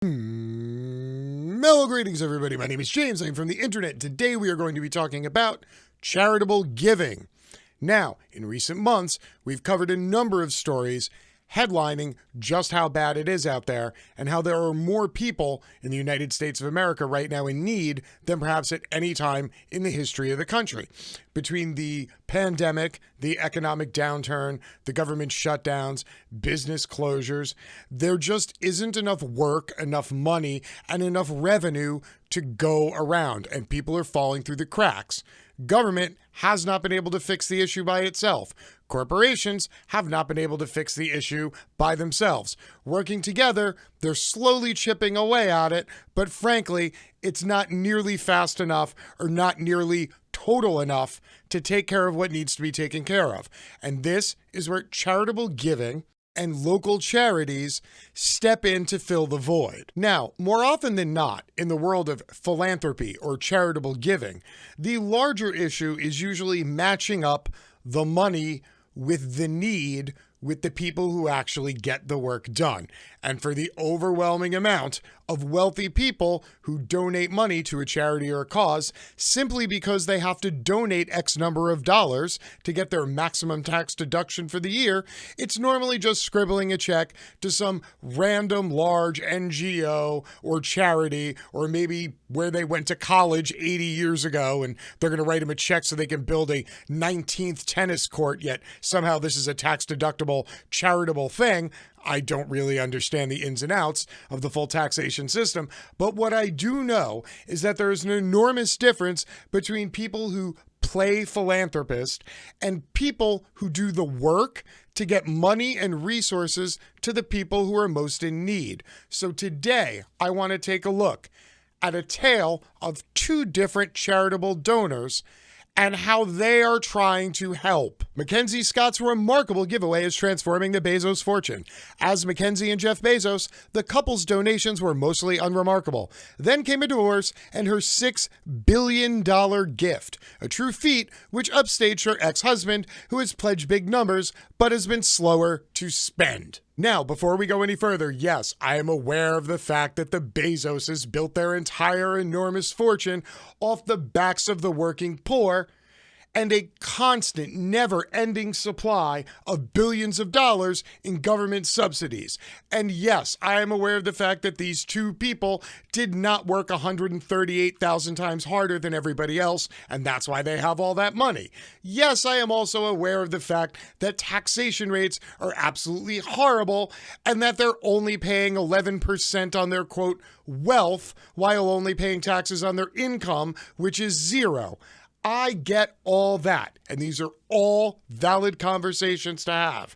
Mellow greetings, everybody. My name is James. I'm from the internet. Today we are going to be talking about charitable giving. Now, in recent months, we've covered a number of stories headlining just how bad it is out there and how there are more people in the United States of America right now in need than perhaps at any time in the history of the country. Between the pandemic, the economic downturn, the government shutdowns, business closures, there just isn't enough work, enough money, and enough revenue to go around, and people are falling through the cracks. Government has not been able to fix the issue by itself. Corporations have not been able to fix the issue by themselves. Working together, they're slowly chipping away at it, but frankly, it's not nearly fast enough or not nearly total enough to take care of what needs to be taken care of. And this is where charitable giving and local charities step in to fill the void. Now, more often than not, in the world of philanthropy or charitable giving, the larger issue is usually matching up the money with the need with the people who actually get the work done. And for the overwhelming amount of wealthy people who donate money to a charity or a cause simply because they have to donate X number of dollars to get their maximum tax deduction for the year, it's normally just scribbling a check to some random large NGO or charity, or maybe where they went to college 80 years ago and they're going to write them a check so they can build a 19th tennis court, yet somehow this is a tax deductible charitable thing. I don't really understand the ins and outs of the full taxation system, but what I do know is that there is an enormous difference between people who play philanthropist and people who do the work to get money and resources to the people who are most in need. So today, I want to take a look at a tale of two different charitable donors and how they are trying to help. MacKenzie Scott's remarkable giveaway is transforming the Bezos fortune. As MacKenzie and Jeff Bezos, the couple's donations were mostly unremarkable. Then came a divorce and her $6 billion gift, a true feat which upstaged her ex-husband, who has pledged big numbers but has been slower to spend. Now, before we go any further, yes, I am aware of the fact that the Bezoses built their entire enormous fortune off the backs of the working poor and a constant, never-ending supply of billions of dollars in government subsidies. And yes, I am aware of the fact that these two people did not work 138,000 times harder than everybody else, and that's why they have all that money. Yes, I am also aware of the fact that taxation rates are absolutely horrible and that they're only paying 11% on their, quote, wealth, while only paying taxes on their income, which is zero. I get all that, and these are all valid conversations to have.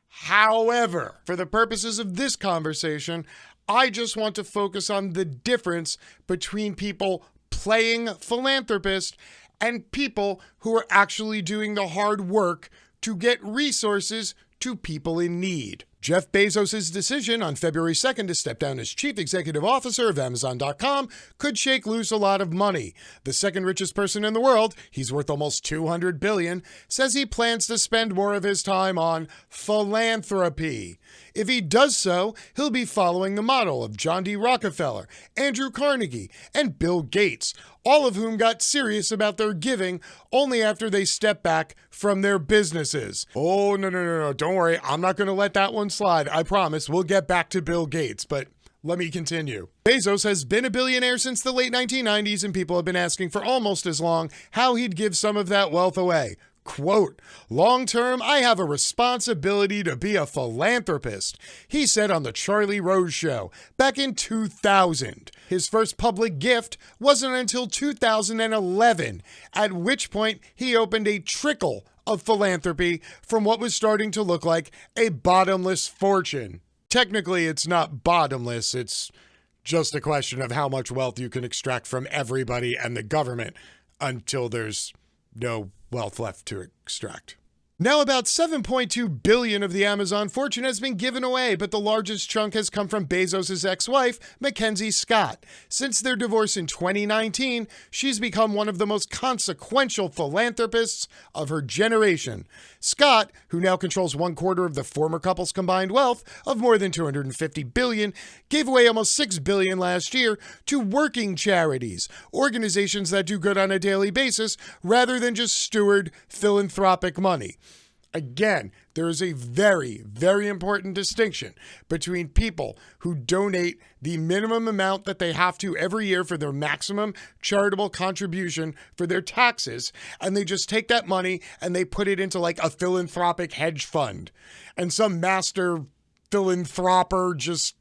However, for the purposes of this conversation, I just want to focus on the difference between people playing philanthropist and people who are actually doing the hard work to get resources to people in need. Jeff Bezos' decision on February 2nd to step down as chief executive officer of Amazon.com could shake loose a lot of money. The second richest person in the world, he's worth almost $200 billion, says he plans to spend more of his time on philanthropy. If he does so, he'll be following the model of John D. Rockefeller, Andrew Carnegie, and Bill Gates, all of whom got serious about their giving only after they stepped back from their businesses. Oh, no, don't worry. I'm not going to let that one slide. I promise we'll get back to Bill Gates, but let me continue. Bezos has been a billionaire since the late 1990s, and people have been asking for almost as long how he'd give some of that wealth away. Quote, "Long term, I have a responsibility to be a philanthropist," he said on the Charlie Rose Show back in 2000. His first public gift wasn't until 2011, at which point he opened a trickle of philanthropy from what was starting to look like a bottomless fortune. Technically, it's not bottomless, it's just a question of how much wealth you can extract from everybody and the government until there's no wealth left to extract. Now about $7.2 billion of the Amazon fortune has been given away, but the largest chunk has come from Bezos' ex-wife, MacKenzie Scott. Since their divorce in 2019, she's become one of the most consequential philanthropists of her generation. Scott, who now controls 1/4 of the former couple's combined wealth of more than $250 billion, gave away almost $6 billion last year to working charities, organizations that do good on a daily basis rather than just steward philanthropic money. Again, there is a very, very important distinction between people who donate the minimum amount that they have to every year for their maximum charitable contribution for their taxes, and they just take that money and they put it into like a philanthropic hedge fund, and some master philanthroper just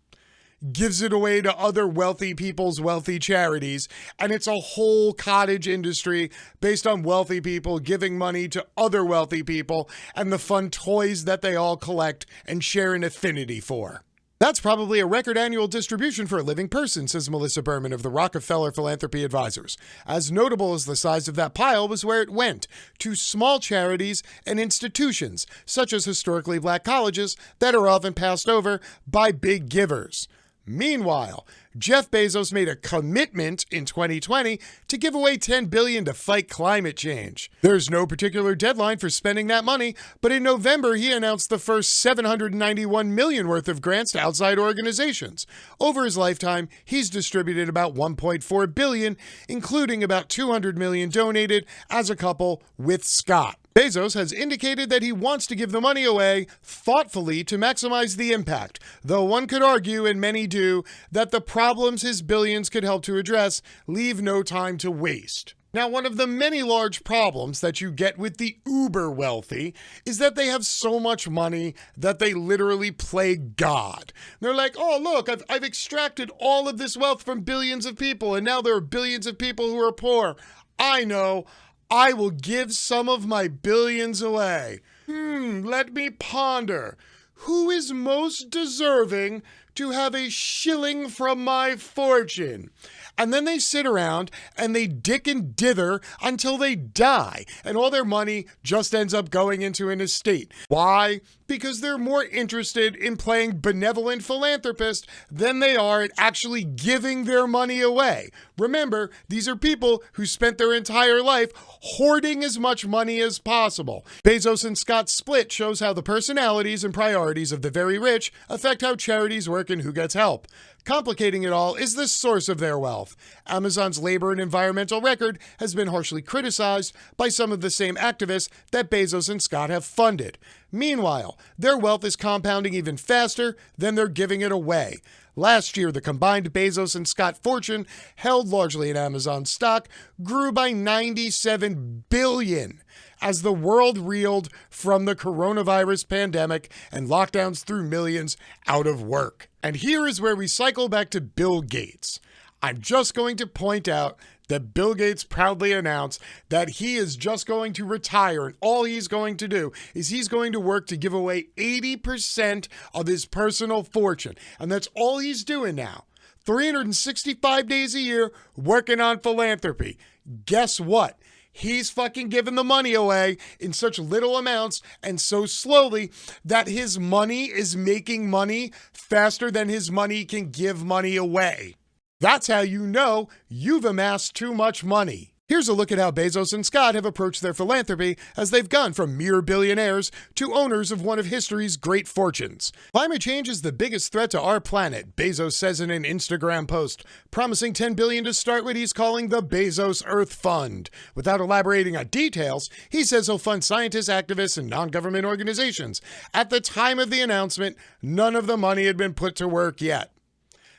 gives it away to other wealthy people's wealthy charities, and it's a whole cottage industry based on wealthy people giving money to other wealthy people and the fun toys that they all collect and share an affinity for. That's probably a record annual distribution for a living person, says Melissa Berman of the Rockefeller Philanthropy Advisors. As notable as the size of that pile was where it went, to small charities and institutions, such as historically black colleges that are often passed over by big givers. Meanwhile, Jeff Bezos made a commitment in 2020 to give away $10 billion to fight climate change. There's no particular deadline for spending that money, but in November he announced the first $791 million worth of grants to outside organizations. Over his lifetime, he's distributed about $1.4 billion, including about $200 million donated as a couple with Scott. Bezos has indicated that he wants to give the money away thoughtfully to maximize the impact, though one could argue, and many do, that the problems his billions could help to address leave no time to waste. Now, one of the many large problems that you get with the uber wealthy is that they have so much money that they literally play God. They're like, oh, look, I've extracted all of this wealth from billions of people, and now there are billions of people who are poor. I know. I will give some of my billions away. Let me ponder. Who is most deserving to have a shilling from my fortune? And then they sit around and they dick and dither until they die, and all their money just ends up going into an estate. Why? Because they're more interested in playing benevolent philanthropist than they are at actually giving their money away. Remember, these are people who spent their entire life hoarding as much money as possible. Bezos and Scott's split shows how the personalities and priorities of the very rich affect how charities work and who gets help. Complicating it all is the source of their wealth. Amazon's labor and environmental record has been harshly criticized by some of the same activists that Bezos and Scott have funded. Meanwhile, their wealth is compounding even faster than they're giving it away. Last year, the combined Bezos and Scott fortune, held largely in Amazon stock, grew by $97 billion. As the world reeled from the coronavirus pandemic and lockdowns threw millions out of work. And here is where we cycle back to Bill Gates. I'm just going to point out that Bill Gates proudly announced that he is just going to retire, and all he's going to do is he's going to work to give away 80% of his personal fortune. And that's all he's doing now. 365 days a year working on philanthropy. Guess what? He's fucking giving the money away in such little amounts and so slowly that his money is making money faster than his money can give money away. That's how you know you've amassed too much money. Here's a look at how Bezos and Scott have approached their philanthropy as they've gone from mere billionaires to owners of one of history's great fortunes. Climate change is the biggest threat to our planet, Bezos says in an Instagram post, promising $10 billion to start what he's calling the Bezos Earth Fund. Without elaborating on details, he says he'll fund scientists, activists, and non-government organizations. At the time of the announcement, none of the money had been put to work yet.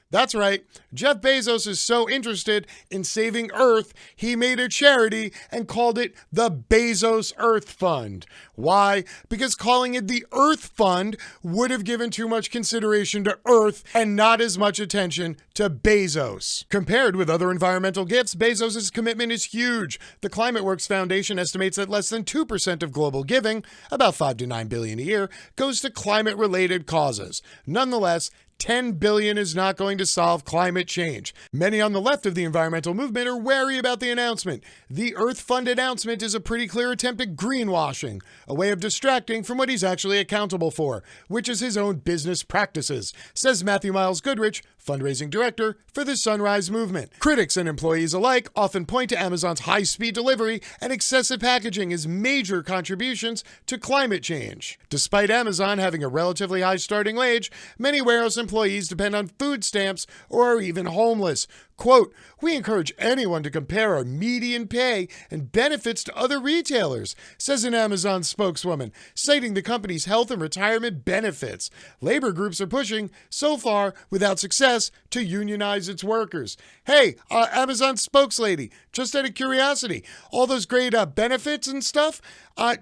That's right, Jeff Bezos is so interested in saving Earth, he made a charity and called it the Bezos Earth Fund. Why? Because calling it the Earth Fund would have given too much consideration to Earth and not as much attention to Bezos. Compared with other environmental gifts, Bezos' commitment is huge. The Climate Works Foundation estimates that less than 2% of global giving, about $5 to $9 billion a year, goes to climate-related causes. Nonetheless, $10 billion is not going to solve climate change. Many on the left of the environmental movement are wary about the announcement. The Earth Fund announcement is a pretty clear attempt at greenwashing, a way of distracting from what he's actually accountable for, which is his own business practices, says Matthew Miles Goodrich, fundraising director for the Sunrise Movement. Critics and employees alike often point to Amazon's high-speed delivery and excessive packaging as major contributions to climate change. Despite Amazon having a relatively high starting wage, many warehouse employees depend on food stamps or are even homeless. Quote, "We encourage anyone to compare our median pay and benefits to other retailers," says an Amazon spokeswoman, citing the company's health and retirement benefits. Labor groups are pushing, so far without success, to unionize its workers. Hey, Amazon spokeslady, just out of curiosity, all those great benefits and stuff,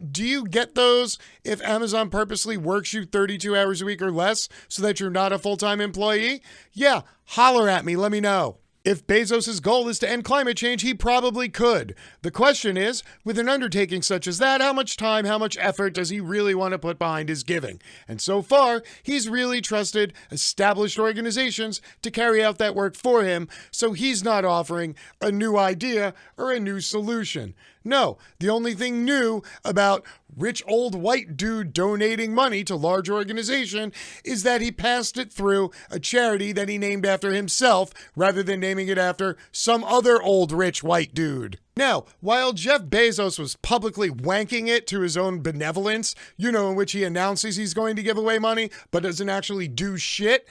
do you get those if Amazon purposely works you 32 hours a week or less so that you're not a full-time employee? Yeah, holler at me, let me know. If Bezos' goal is to end climate change, he probably could. The question is, with an undertaking such as that, how much time, how much effort does he really want to put behind his giving? And so far, he's really trusted established organizations to carry out that work for him, so he's not offering a new idea or a new solution. No, the only thing new about rich old white dude donating money to large organization is that he passed it through a charity that he named after himself rather than naming it after some other old rich white dude. Now, while Jeff Bezos was publicly wanking it to his own benevolence, in which he announces he's going to give away money, but doesn't actually do shit,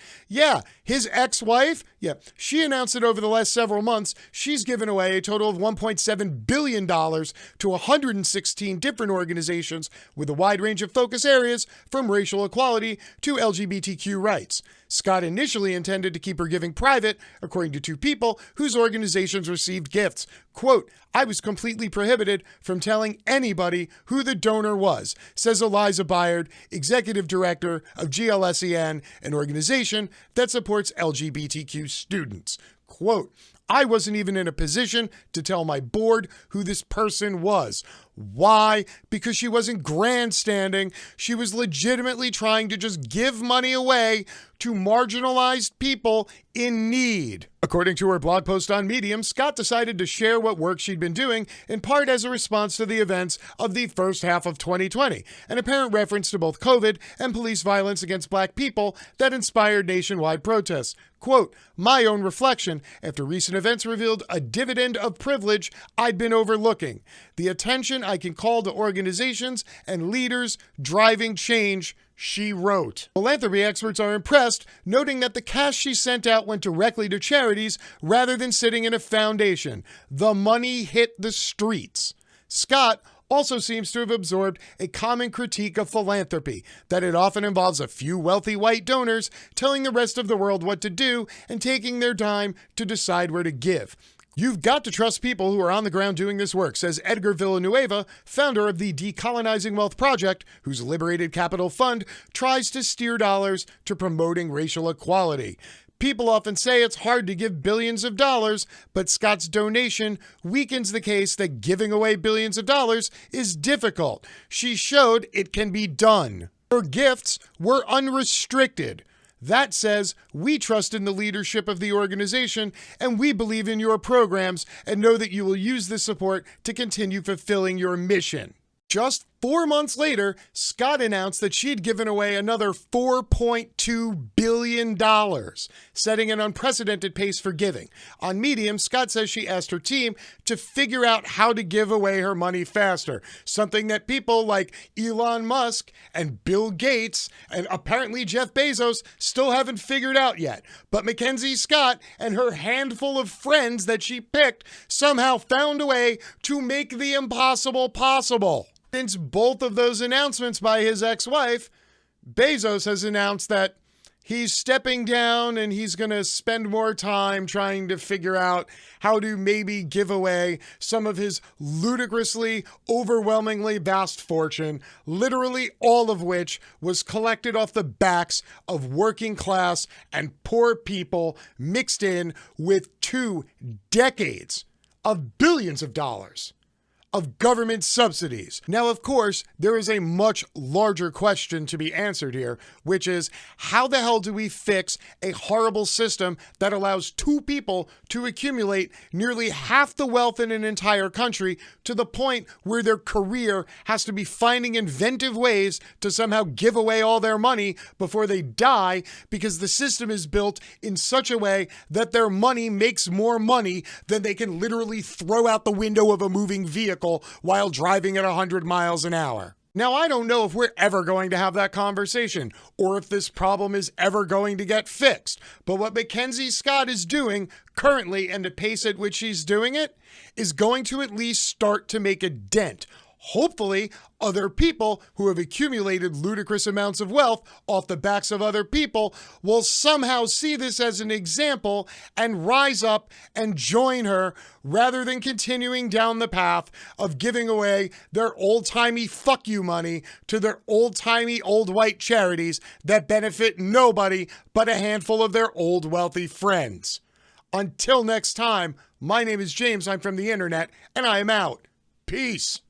his ex-wife, she announced that over the last several months, she's given away a total of $1.7 billion to 116 different organizations with a wide range of focus areas from racial equality to LGBTQ rights. Scott initially intended to keep her giving private, according to two people whose organizations received gifts. Quote, "I was completely prohibited from telling anybody who the donor was," says Eliza Byard, executive director of GLSEN, an organization that supports LGBTQ students. Quote, "I wasn't even in a position to tell my board who this person was." Why? Because she wasn't grandstanding. She was legitimately trying to just give money away to marginalized people in need. According to her blog post on Medium, Scott decided to share what work she'd been doing, in part as a response to the events of the first half of 2020, an apparent reference to both COVID and police violence against Black people that inspired nationwide protests. Quote, "My own reflection after recent events revealed a dividend of privilege I'd been overlooking. The attention I can call to organizations and leaders driving change," she wrote. Philanthropy experts are impressed, noting that the cash she sent out went directly to charities rather than sitting in a foundation. The money hit the streets. Scott also seems to have absorbed a common critique of philanthropy, that it often involves a few wealthy white donors telling the rest of the world what to do and taking their time to decide where to give. "You've got to trust people who are on the ground doing this work," says Edgar Villanueva, founder of the Decolonizing Wealth Project, whose Liberated Capital Fund tries to steer dollars to promoting racial equality. People often say it's hard to give billions of dollars, but Scott's donation weakens the case that giving away billions of dollars is difficult. She showed it can be done. Her gifts were unrestricted. That says, we trust in the leadership of the organization and we believe in your programs and know that you will use this support to continue fulfilling your mission. Just 4 months later, Scott announced that she'd given away another $4.2 billion, setting an unprecedented pace for giving. On Medium, Scott says she asked her team to figure out how to give away her money faster, something that people like Elon Musk and Bill Gates and apparently Jeff Bezos still haven't figured out yet. But MacKenzie Scott and her handful of friends that she picked somehow found a way to make the impossible possible. Since both of those announcements by his ex-wife, Bezos has announced that he's stepping down and he's going to spend more time trying to figure out how to maybe give away some of his ludicrously, overwhelmingly vast fortune, literally all of which was collected off the backs of working class and poor people mixed in with 2 decades of billions of dollars of government subsidies. Now, of course, there is a much larger question to be answered here, which is how the hell do we fix a horrible system that allows two people to accumulate nearly half the wealth in an entire country to the point where their career has to be finding inventive ways to somehow give away all their money before they die because the system is built in such a way that their money makes more money than they can literally throw out the window of a moving vehicle while driving at 100 miles an hour. Now, I don't know if we're ever going to have that conversation or if this problem is ever going to get fixed. But what MacKenzie Scott is doing currently, and the pace at which she's doing it, is going to at least start to make a dent. Hopefully, other people who have accumulated ludicrous amounts of wealth off the backs of other people will somehow see this as an example and rise up and join her rather than continuing down the path of giving away their old-timey fuck you money to their old-timey old white charities that benefit nobody but a handful of their old wealthy friends. Until next time, my name is James, I'm from the internet, and I am out. Peace.